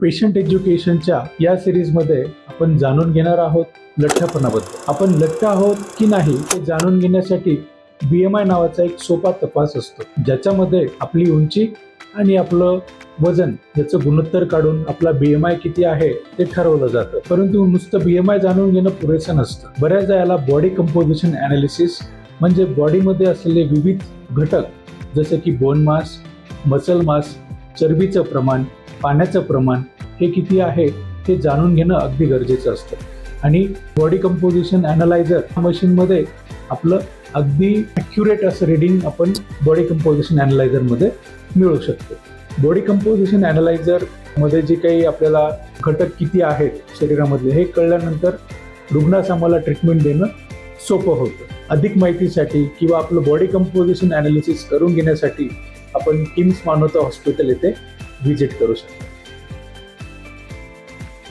Patient एज्युकेशनच्या या सिरीजमध्ये आपण जाणून घेणार आहोत लठ्ठपणाबद्दल. आपण लठ्ठ आहोत की नाही हे जाणून घेण्यासाठी BMI नावाचा एक सोपा तपास असतो, ज्याच्यामध्ये आपली उंची आणि आपलं वजन याचं गुणोत्तर काढून आपला BMI किती आहे ते ठरवलं जातं. परंतु नुसतं BMI जाणून घेणं पुरेसं नसतं. बऱ्याचदा याला बॉडी कंपोजिशन ॲनालिसिस म्हणजे बॉडीमध्ये असलेले विविध घटक जसे की बोन मास, मसल मास, चरबीचं प्रमाण, पाण्याचं प्रमाण हे किती आहे हे जाणून घेणं अगदी गरजेचं असतं. आणि बॉडी कंपोजिशन ॲनालायझर मशीनमध्ये आपलं अगदी ॲक्युरेट असं रिडिंग आपण बॉडी कंपोजिशन ॲनालायझरमध्ये मिळू शकतो. बॉडी कंपोजिशन ॲनालायझरमध्ये जे काही आपल्याला घटक किती आहेत शरीरामधले हे कळल्यानंतर रुग्णास आम्हाला ट्रीटमेंट देणं सोपं होतं. अधिक माहितीसाठी किंवा आपलं बॉडी कंपोजिशन ॲनालिसिस करून घेण्यासाठी आपण किम्स मानवता हॉस्पिटल येथे व्हिजिट करू शकता.